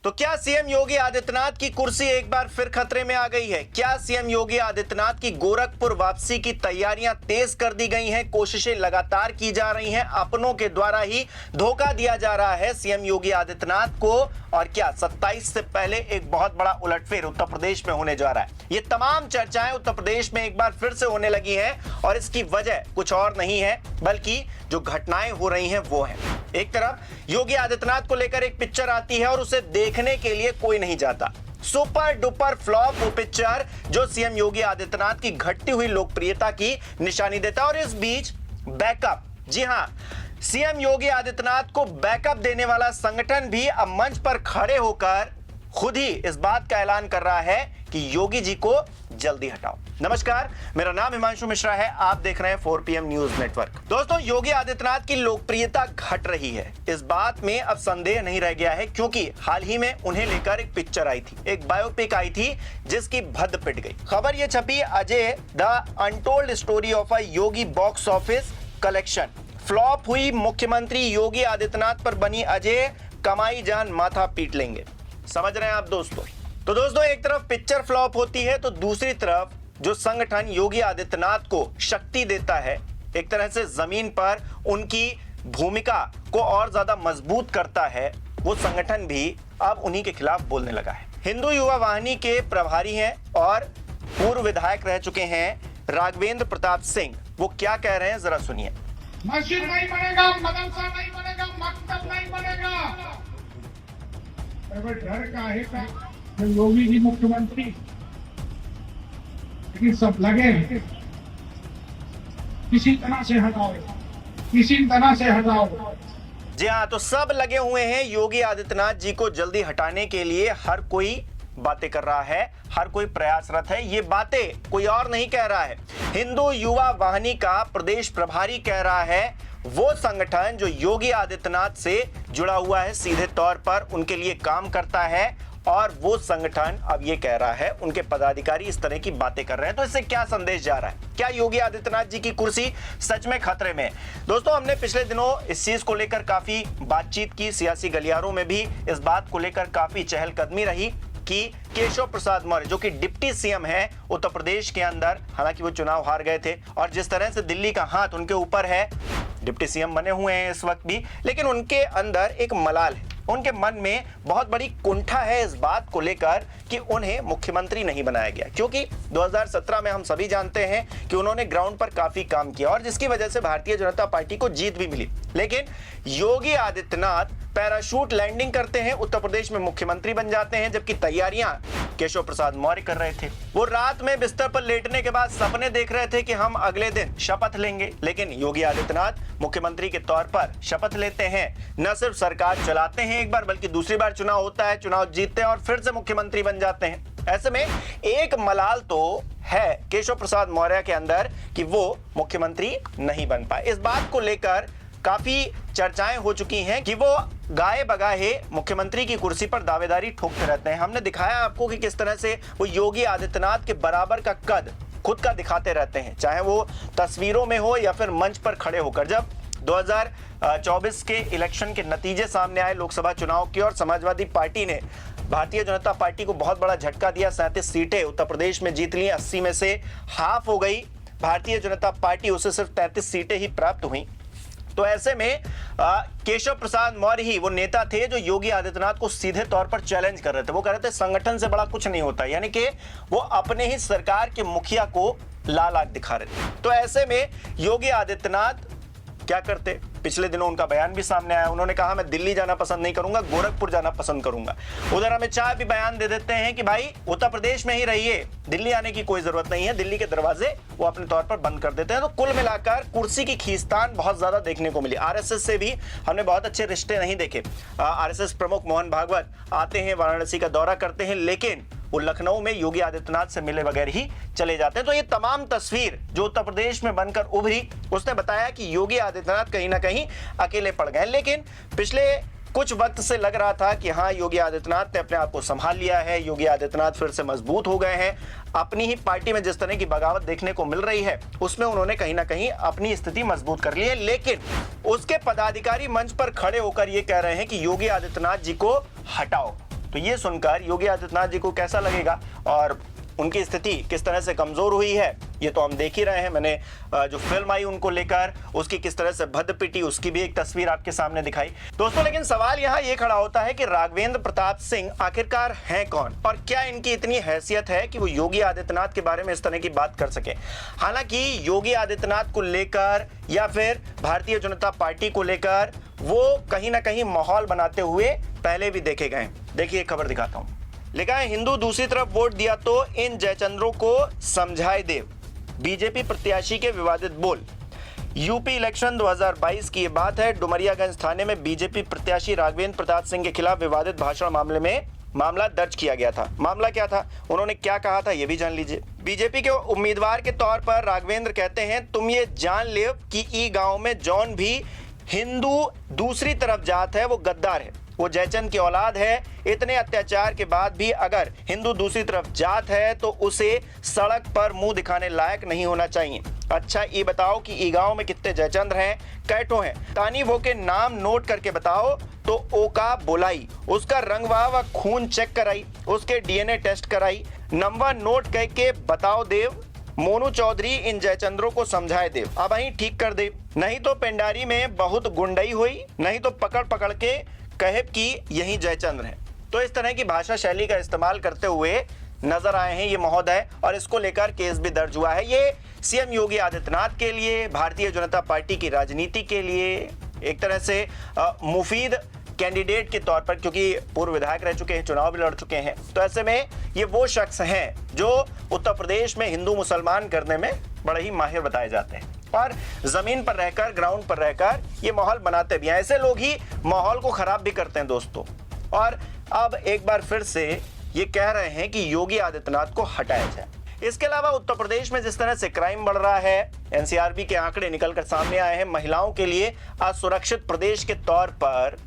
तो क्या सीएम योगी आदित्यनाथ की कुर्सी एक बार फिर खतरे में आ गई है? क्या सीएम योगी आदित्यनाथ की गोरखपुर वापसी की तैयारियां तेज कर दी गई हैं? कोशिशें लगातार की जा रही हैं, अपनों के द्वारा ही धोखा दिया जा रहा है सीएम योगी आदित्यनाथ को। और क्या 27 से पहले एक बहुत बड़ा उलटफेर उत्तर प्रदेश में होने जा रहा है? ये तमाम चर्चाएं उत्तर प्रदेश में एक बार फिर से होने लगी हैं और इसकी वजह कुछ और नहीं है बल्कि जो घटनाएं हो रही हैं वो है। एक तरफ योगी आदित्यनाथ को लेकर एक पिक्चर आती है और उसे देखने के लिए कोई नहीं जाता। सुपर डुपर फ्लॉप वो पिक्चर जो सीएम योगी आदित्यनाथ की घटती हुई लोकप्रियता की निशानी देता है। और इस बीच बैकअप, जी हां, सीएम योगी आदित्यनाथ को बैकअप देने वाला संगठन भी अब मंच पर खड़े होकर खुद ही इस बात का ऐलान कर रहा है कि योगी जी को जल्दी हटाओ। नमस्कार, मेरा नाम हिमांशु मिश्रा है, आप देख रहे हैं 4 PM न्यूज नेटवर्क। दोस्तों, योगी आदित्यनाथ की लोकप्रियता घट रही है, इस बात में अब संदेह नहीं रह गया है, क्योंकि हाल ही में उन्हें लेकर एक पिक्चर आई थी, एक बायोपिक आई थी जिसकी भद्द पिट गई। खबर यह छपी, Ajay the untold story of a Yogi box office collection. Flop हुई मुख्यमंत्री योगी आदित्यनाथ पर बनी अजय, कमाई जान माथा पीट लेंगे। समझ रहे हैं आप दोस्तों? तो दोस्तों, एक तरफ पिक्चर फ्लॉप होती है तो दूसरी तरफ जो संगठन योगी आदित्यनाथ को शक्ति देता है, एक तरह से जमीन पर उनकी भूमिका को और ज्यादा मजबूत करता है, वो संगठन भी अब उन्हीं के खिलाफ बोलने लगा है। हिंदू युवा वाहिनी के प्रभारी हैं और पूर्व विधायक रह चुके हैं राघवेंद्र प्रताप सिंह। वो क्या कह रहे हैं, जरा सुनिए। मस्जिद नहीं बनेगा, मदरसा नहीं बनेगा, मकतब नहीं बनेगा। अरे डर काहे का? योगी जी मुख्यमंत्री, लेकिन सब लगे हैं किसी तरह से हटाओ, किसी तरह से हटाओ। जी हाँ, तो सब लगे हुए हैं योगी आदित्यनाथ जी को जल्दी हटाने के लिए। हर कोई बातें कर रहा है, हर कोई प्रयासरत है। ये बातें कोई और नहीं कह रहा है, हिंदू युवा वाहिनी का प्रदेश प्रभारी कह रहा है, वो संगठन जो योगी आदित्यनाथ से जुड़ा हुआ है, सीधे तौर पर उनके लिए काम करता है। और वो संगठन अब ये कह रहा है, उनके पदाधिकारी इस तरह की बातें कर रहे हैं। तो इससे क्या संदेश जा रहा है? क्या योगी आदित्यनाथ जी की कुर्सी सच में खतरे में है? दोस्तों, हमने पिछले दिनों इस चीज को लेकर काफी बातचीत की, सियासी गलियारों में भी इस बात को लेकर काफी चहलकदमी रही कि केशव प्रसाद मौर्य जो कि डिप्टी सीएम है उत्तर प्रदेश के अंदर, हालांकि वो चुनाव हार गए थे और जिस तरह से दिल्ली का हाथ उनके ऊपर है, डिप्टी सीएम बने हुए हैं इस वक्त भी, लेकिन उनके अंदर एक मलाल है, उनके मन में बहुत बड़ी कुंठा है इस बात को लेकर कि उन्हें मुख्यमंत्री नहीं बनाया गया। क्योंकि 2017 में हम सभी जानते हैं कि उन्होंने ग्राउंड पर काफी काम किया और जिसकी वजह से भारतीय जनता पार्टी को जीत भी मिली। लेकिन योगी आदित्यनाथ पैराशूट लैंडिंग करते हैं, उत्तर प्रदेश में मुख्यमंत्री बन जाते हैं, जबकि तैयारियां केशव प्रसाद मौर्य कर रहे थे। वो रात में बिस्तर पर लेटने के बाद सपने देख रहे थे कि हम अगले दिन शपथ लेंगे, लेकिन योगी आदित्यनाथ मुख्यमंत्री के तौर पर शपथ लेते हैं। न सिर्फ सरकार चलाते हैं एक बार, बल्कि दूसरी बार चुनाव होता है, चुनाव जीतते हैं और फिर से मुख्यमंत्री बन जाते हैं। ऐसे में एक मलाल तो है केशव प्रसाद मौर्य के अंदर कि वो मुख्यमंत्री नहीं बन पाए। इस बात को लेकर काफी चर्चाएं हो चुकी हैं कि वो गाए बगाए मुख्यमंत्री की कुर्सी पर दावेदारी ठोकते रहते हैं। हमने दिखाया आपको कि किस तरह से वो योगी आदित्यनाथ के बराबर का कद खुद का दिखाते रहते हैं, चाहे वो तस्वीरों में हो या फिर मंच पर खड़े होकर। जब 2024 के इलेक्शन के नतीजे सामने आए लोकसभा चुनाव की, और समाजवादी पार्टी ने भारतीय जनता पार्टी को बहुत बड़ा झटका दिया, 37 सीटें उत्तर प्रदेश में जीत ली, 80 में से हाफ हो गई भारतीय जनता पार्टी, उसे सिर्फ 33 सीटें ही प्राप्त हुई। तो ऐसे में केशव प्रसाद मौर्य ही वो नेता थे जो योगी आदित्यनाथ को सीधे तौर पर चैलेंज कर रहे थे। वो कह रहे थे संगठन से बड़ा कुछ नहीं होता, यानी कि वो अपने ही सरकार के मुखिया को लाल आंख दिखा रहे थे। तो ऐसे में योगी आदित्यनाथ क्या करते? पिछले दिनों उनका बयान भी सामने आया, उन्होंने कहा मैं दिल्ली जाना पसंद नहीं करूंगा, गोरखपुर जाना पसंद करूंगा। उधर अमित शाह भी बयान दे देते हैं कि भाई उत्तर प्रदेश में ही रहिए, दिल्ली आने की कोई जरूरत नहीं है, दिल्ली के दरवाजे वो अपने तौर पर बंद कर देते हैं। तो कुल मिलाकर कुर्सी की खींचतान बहुत ज्यादा देखने को मिली। आरएसएस से भी हमने बहुत अच्छे रिश्ते नहीं देखे। आरएसएस प्रमुख मोहन भागवत आते हैं, वाराणसी का दौरा करते हैं, लेकिन वो लखनऊ में योगी आदित्यनाथ से मिले बगैर ही चले जाते हैं। तो ये तमाम तस्वीर जो उत्तर प्रदेश में बनकर उभरी, उसने बताया कि योगी आदित्यनाथ कहीं ना कहीं अकेले पड़ गए। लेकिन पिछले कुछ वक्त से लग रहा था कि हाँ, योगी आदित्यनाथ ने अपने आप को संभाल लिया है, योगी आदित्यनाथ फिर से मजबूत हो गए हैं। अपनी ही पार्टी में जिस तरह की बगावत देखने को मिल रही है, उसमें उन्होंने कहीं ना कहीं अपनी स्थिति मजबूत कर ली है। लेकिन उसके पदाधिकारी मंच पर खड़े होकर ये कह रहे हैं कि योगी आदित्यनाथ जी को हटाओ। तो ये सुनकर योगी आदित्यनाथ जी को कैसा लगेगा और उनकी स्थिति किस तरह से कमजोर हुई है, ये तो हम देख ही रहे हैं। मैंने जो फिल्म आई उनको लेकर उसकी किस तरह से भद्द पिटी, उसकी भी एक तस्वीर आपके सामने दिखाई दोस्तों। लेकिन सवाल यहाँ ये खड़ा होता है कि राघवेंद्र प्रताप सिंह आखिरकार हैं कौन और क्या इनकी इतनी हैसियत है कि वो योगी आदित्यनाथ के बारे में इस तरह की बात कर सके। हालांकि योगी आदित्यनाथ को लेकर या फिर भारतीय जनता पार्टी को लेकर वो कहीं ना कहीं माहौल बनाते हुए पहले भी देखे गए। देखिए खबर दिखाता हूं। लिखा है, हिंदू दूसरी तरफ वोट दिया तो इन जयचंद्रों को समझाए देव, बीजेपी प्रत्याशी के विवादित बोल। यूपी इलेक्शन 2022 की ये बात है। डुमरियागंज थाने में बीजेपी प्रत्याशी राघवेंद्र प्रताप सिंह के खिलाफ विवादित भाषण मामले में मामला दर्ज किया गया था। मामला क्या था, उन्होंने क्या कहा था, ये भी जान लीजिए। बीजेपी के उम्मीदवार के तौर पर राघवेंद्र कहते हैं, तुम ये जान ले कि ई गांव में जौन भी हिंदू दूसरी तरफ जात है वो गद्दार है, वो जयचंद की औलाद है। इतने अत्याचार के बाद भी अगर हिंदू दूसरी तरफ जात है तो उसे सड़क पर मुंह दिखाने लायक नहीं होना चाहिए। अच्छा ये बताओ कि ई गांव में कितने जयचंद्र हैं, कैटो हैं? तानी वो के नाम नोट करके बताओ तो ओका बोलाई, उसका रंगवा व खून चेक कराई, उसके डीएनए टेस्ट कराई, नंबर नोट करके बताओ देव। मोनू चौधरी इन जयचंद्रों को समझाए देव, अब वहीं ठीक कर दे, नहीं तो पेंडारी में बहुत गुंडई हुई, नहीं तो पकड़ पकड़ के कहे कि यही जयचंद्र हैं। तो इस तरह की भाषा शैली का इस्तेमाल करते हुए नजर आए हैं ये महोदय और इसको लेकर केस भी दर्ज हुआ है। ये सीएम योगी आदित्यनाथ के लिए, भारतीय जनता पार्टी की राजनीति के लिए एक तरह से मुफीद कैंडिडेट के तौर पर, क्योंकि पूर्व विधायक रह चुके हैं, चुनाव भी लड़ चुके हैं, तो ऐसे में ये वो शख्स हैं जो उत्तर प्रदेश में हिंदू मुसलमान करने में बड़े ही माहिर बताए जाते हैं और जमीन पर रहकर, ग्राउंड पर रहकर ये माहौल बनाते भी हैं। ऐसे लोग ही माहौल को खराब भी करते हैं दोस्तों। और अब एक बार फिर से ये कह रहे हैं कि योगी आदित्यनाथ को हटाया जाए। इसके अलावा उत्तर प्रदेश में जिस तरह से क्राइम बढ़ रहा है, एनसीआरबी के आंकड़े निकलकर सामने आए हैं। महिलाओं के लिए असुरक्षित प्रदेश के तौर पर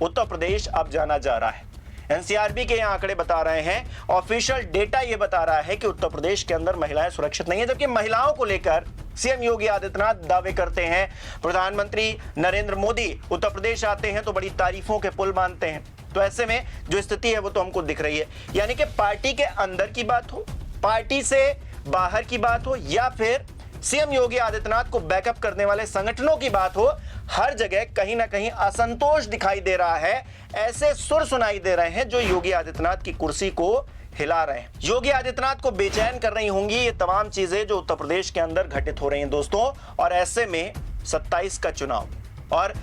उत्तर प्रदेश अब जाना जा रहा है। एनसीआरबी के आंकड़े बता रहे हैं, ऑफिशियल डेटा ये बता रहा है कि उत्तर प्रदेश के अंदर महिलाएं सुरक्षित नहीं है, जबकि महिलाओं को लेकर सीएम योगी आदित्यनाथ दावे करते हैं। प्रधानमंत्री नरेंद्र मोदी उत्तर प्रदेश आते हैं तो बड़ी तारीफों के पुल बांधते हैं। तो ऐसे में जो स्थिति है वो तो हमको दिख रही है, यानी कि पार्टी के अंदर की बात हो, पार्टी से बाहर की बात हो या फिर सीएम योगी आदित्यनाथ को बैकअप करने वाले संगठनों की बात हो, हर जगह कहीं ना कहीं असंतोष दिखाई दे रहा है। ऐसे सुर सुनाई दे रहे हैं जो योगी आदित्यनाथ की कुर्सी को हिला रहे हैं। योगी आदित्यनाथ को बेचैन कर रही होंगी ये तमाम चीजें जो उत्तर प्रदेश के अंदर घटित हो रही हैं दोस्तों। और ऐसे में 27 का चुनाव और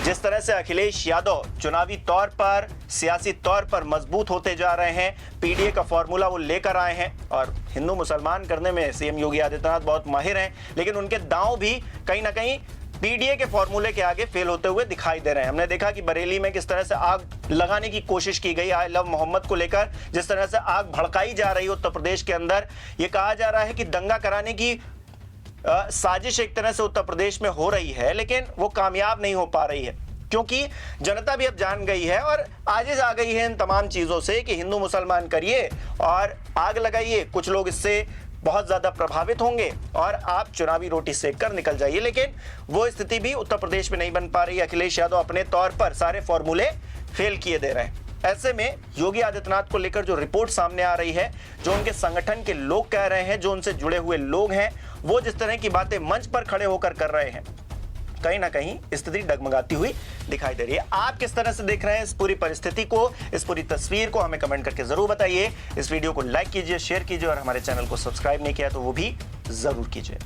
जिस तरह से अखिलेश यादव चुनावी तौर पर, सियासी तौर पर मजबूत होते जा रहे हैं, पीडीए का फॉर्मूला वो लेकर आए हैं और हिंदू मुसलमान करने में सीएम योगी आदित्यनाथ बहुत माहिर हैं, लेकिन उनके दांव भी कहीं ना कहीं पीडीए के फॉर्मूले के आगे फेल होते हुए दिखाई दे रहे हैं। हमने देखा कि बरेली में किस तरह से आग लगाने की कोशिश की गई, आई लव मोहम्मद को लेकर जिस तरह से आग भड़काई जा रही है उत्तर प्रदेश के अंदर। ये कहा जा रहा है कि दंगा कराने की साजिश एक तरह से उत्तर प्रदेश में हो रही है, लेकिन वो कामयाब नहीं हो पा रही है क्योंकि जनता भी अब जान गई है और आजिज आ गई है इन तमाम चीजों से कि हिंदू मुसलमान करिए और आग लगाइए, कुछ लोग इससे बहुत ज्यादा प्रभावित होंगे और आप चुनावी रोटी सेक कर निकल जाइए। लेकिन वो स्थिति भी उत्तर प्रदेश में नहीं बन पा रही है। अखिलेश यादव अपने तौर पर सारे फॉर्मूले फेल किए दे रहे हैं। ऐसे में योगी आदित्यनाथ को लेकर जो रिपोर्ट सामने आ रही है, जो उनके संगठन के लोग कह रहे हैं, जो उनसे जुड़े हुए लोग हैं, वो जिस तरह की बातें मंच पर खड़े होकर कर रहे हैं, कहीं ना कहीं स्थिति डगमगाती हुई दिखाई दे रही है। आप किस तरह से देख रहे हैं इस पूरी परिस्थिति को, इस पूरी तस्वीर को, हमें कमेंट करके जरूर बताइए। इस वीडियो को लाइक कीजिए, शेयर कीजिए और हमारे चैनल को सब्सक्राइब नहीं किया तो वो भी जरूर कीजिए।